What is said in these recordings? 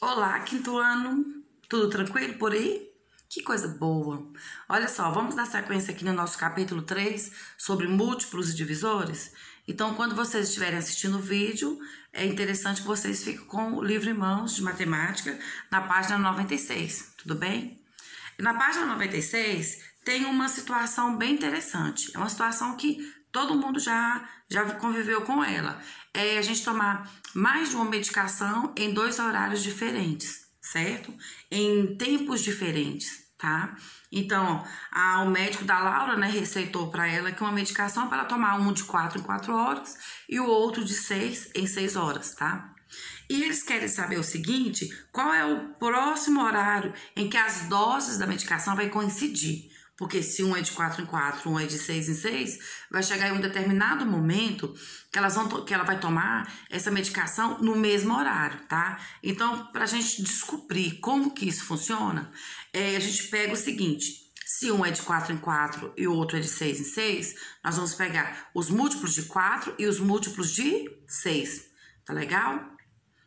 Olá, quinto ano, tudo tranquilo por aí? Que coisa boa! Olha só, vamos dar sequência aqui no nosso capítulo 3 sobre múltiplos e divisores? Então, quando vocês estiverem assistindo o vídeo, é interessante que vocês fiquem com o livro em mãos de matemática na página 96, tudo bem? E na página 96 tem uma situação bem interessante, é uma situação que todo mundo já conviveu com ela. É a gente tomar mais de uma medicação em 2 horários diferentes, certo? Em tempos diferentes, tá? Então, o médico da Laura, né, receitou para ela que uma medicação para ela tomar um de 4 em 4 horas e o outro de 6 em 6 horas, tá? E eles querem saber o seguinte, qual é o próximo horário em que as doses da medicação vai coincidir? Porque se um é de 4 em 4, um é de 6 em 6, vai chegar em um determinado momento que ela vai tomar essa medicação no mesmo horário, tá? Então, pra gente descobrir como que isso funciona, a gente pega o seguinte, se um é de 4 em 4 e o outro é de 6 em 6, nós vamos pegar os múltiplos de 4 e os múltiplos de 6, tá legal?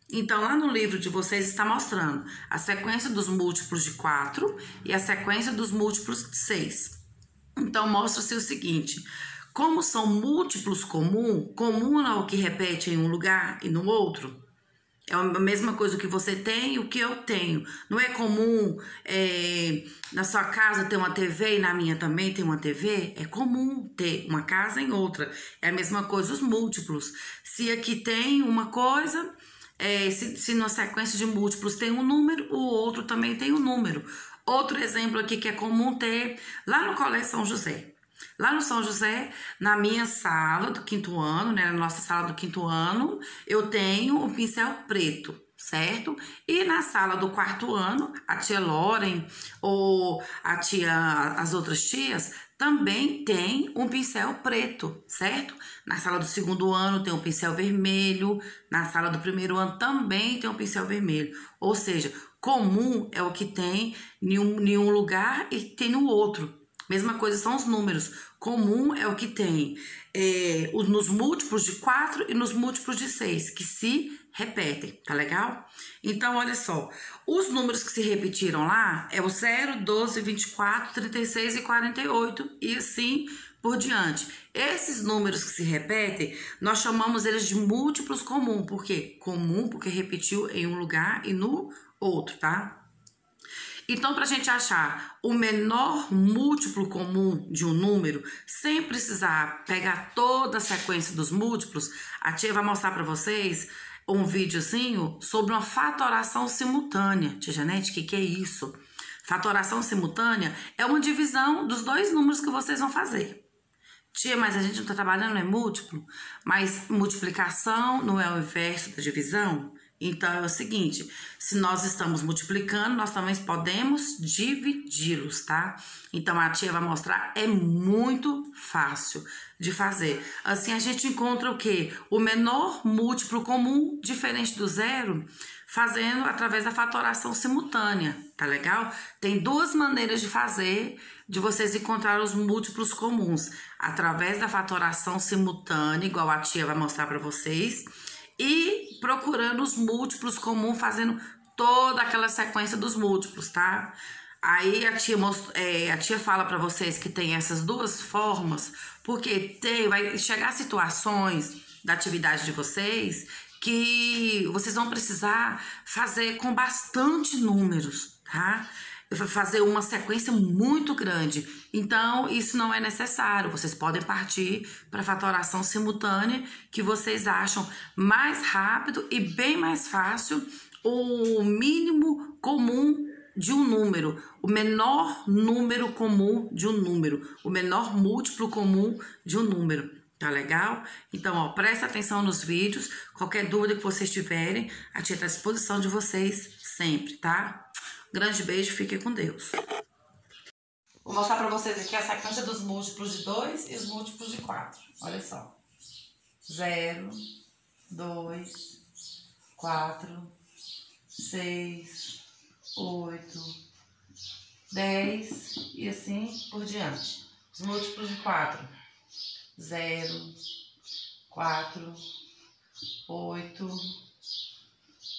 Então, lá no livro de vocês está mostrando a sequência dos múltiplos de 4 e a sequência dos múltiplos de 6. Então, mostra-se o seguinte, como são múltiplos comum é o que repete em um lugar e no outro. É a mesma coisa que você tem e o que eu tenho. Não é comum na sua casa ter uma TV e na minha também tem uma TV? É comum ter uma casa em outra. É a mesma coisa os múltiplos. Se aqui tem uma coisa... se na sequência de múltiplos tem um número, o outro também tem um número. Outro exemplo aqui que é comum ter lá no Colégio São José. Lá no São José, na minha sala do quinto ano, né, na nossa sala do quinto ano, eu tenho um pincel preto, certo? E na sala do quarto ano, a tia Loren ou as outras tias também tem um pincel preto, certo? Na sala do segundo ano tem um pincel vermelho, na sala do primeiro ano também tem um pincel vermelho. Ou seja, comum é o que tem em um lugar e tem no outro. Mesma coisa são os números. Comum é o que tem nos múltiplos de 4 e nos múltiplos de 6, que se repetem, tá legal? Então, olha só, os números que se repetiram lá é o 0, 12, 24, 36 e 48 e assim por diante. Esses números que se repetem, nós chamamos eles de múltiplos comum. Por quê? Comum porque repetiu em um lugar e no outro, tá? Então, para a gente achar o menor múltiplo comum de um número, sem precisar pegar toda a sequência dos múltiplos, a tia vai mostrar para vocês um videozinho sobre uma fatoração simultânea. Tia Janete, o que é isso? Fatoração simultânea é uma divisão dos 2 números que vocês vão fazer. Tia, mas a gente não está trabalhando, não é múltiplo? Mas multiplicação não é o inverso da divisão? Então, é o seguinte, se nós estamos multiplicando, nós também podemos dividi-los, tá? Então, a tia vai mostrar, é muito fácil de fazer. Assim, a gente encontra o quê? O menor múltiplo comum, diferente do zero, fazendo através da fatoração simultânea, tá legal? Tem 2 maneiras de fazer, de vocês encontrar os múltiplos comuns. Através da fatoração simultânea, igual a tia vai mostrar para vocês, e procurando os múltiplos comuns, fazendo toda aquela sequência dos múltiplos, tá? Aí a tia fala para vocês que tem essas 2 formas, porque vai chegar situações da atividade de vocês que vocês vão precisar fazer com bastante números, tá? Fazer uma sequência muito grande. Então, isso não é necessário. Vocês podem partir para fatoração simultânea, que vocês acham mais rápido e bem mais fácil o mínimo comum de um número, o menor número comum de um número, o menor múltiplo comum de um número. Tá legal? Então, ó, presta atenção nos vídeos. Qualquer dúvida que vocês tiverem, a tia está à disposição de vocês sempre, tá? Grande beijo, fiquem com Deus. Vou mostrar pra vocês aqui a sequência dos múltiplos de 2 e os múltiplos de 4. Olha só. 0, 2, 4, 6, 8, 10 e assim por diante. Os múltiplos de 4. 0, 4, 8,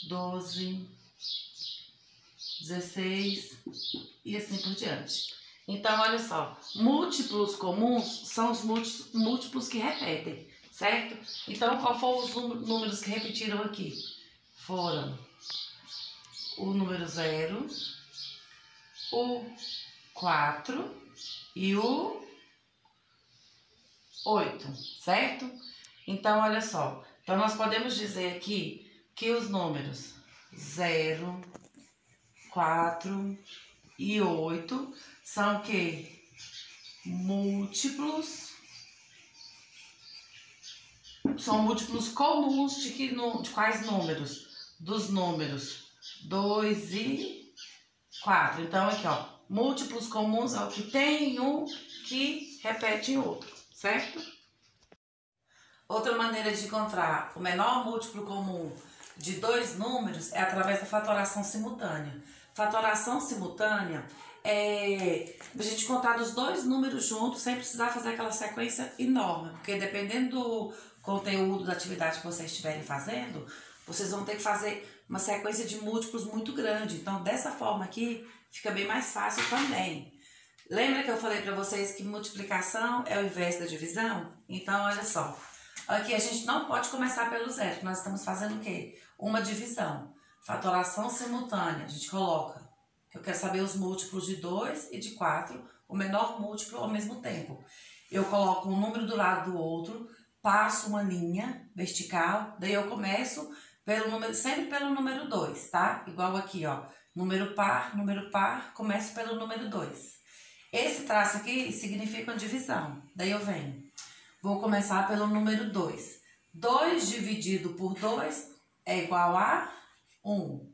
12, 16 e assim por diante. Então, olha só, múltiplos comuns são os múltiplos que repetem, certo? Então, qual foram os números que repetiram aqui? Foram o número 0, o 4 e o 8, certo? Então, olha só. Então, nós podemos dizer aqui que os números 0, 4 e 8 são o quê? Múltiplos. São múltiplos comuns de quais números? Dos números 2 e 4. Então, aqui, ó. Múltiplos comuns é o que tem um que repete em outro, certo? Outra maneira de encontrar o menor múltiplo comum de dois números é através da fatoração simultânea. Fatoração simultânea é a gente contar os dois números juntos sem precisar fazer aquela sequência enorme, porque dependendo do conteúdo da atividade que vocês estiverem fazendo, vocês vão ter que fazer uma sequência de múltiplos muito grande. Então, dessa forma aqui, fica bem mais fácil também. Lembra que eu falei para vocês que multiplicação é o inverso da divisão? Então, olha só. Aqui a gente não pode começar pelo zero, nós estamos fazendo o quê? Uma divisão. Fatoração simultânea, a gente coloca. Eu quero saber os múltiplos de 2 e de 4, o menor múltiplo ao mesmo tempo. Eu coloco um número do lado do outro, passo uma linha vertical, daí eu começo sempre pelo número 2, tá? Igual aqui, ó. Número par, começo pelo número 2. Esse traço aqui significa uma divisão. Daí eu venho. Vou começar pelo número 2. 2 dividido por 2 é igual a 1.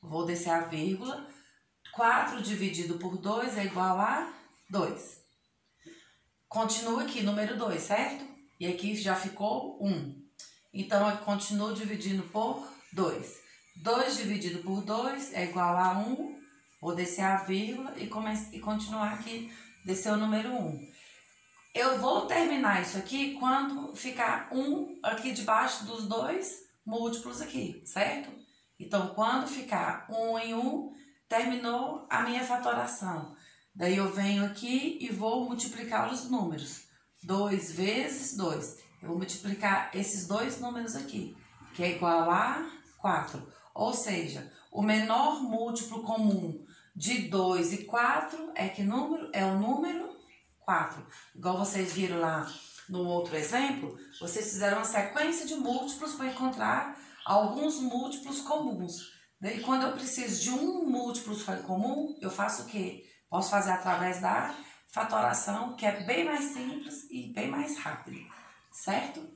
Vou descer a vírgula. 4 dividido por 2 é igual a 2. Continua aqui, número 2, certo? E aqui já ficou 1. Então, eu continuo dividindo por 2. 2 dividido por 2 é igual a 1. Vou descer a vírgula e continuar aqui, descer o número 1. Eu vou terminar isso aqui quando ficar 1 aqui debaixo dos dois múltiplos aqui, certo? Então, quando ficar 1 em 1, terminou a minha fatoração. Daí eu venho aqui e vou multiplicar os números. 2 vezes 2. Eu vou multiplicar esses dois números aqui, que é igual a 4. Ou seja, o menor múltiplo comum de 2 e 4 é que número? É o número 4. Igual vocês viram lá no outro exemplo, vocês fizeram uma sequência de múltiplos para encontrar alguns múltiplos comuns. Daí, quando eu preciso de um múltiplo comum, eu faço o quê? Posso fazer através da fatoração, que é bem mais simples e bem mais rápido, certo?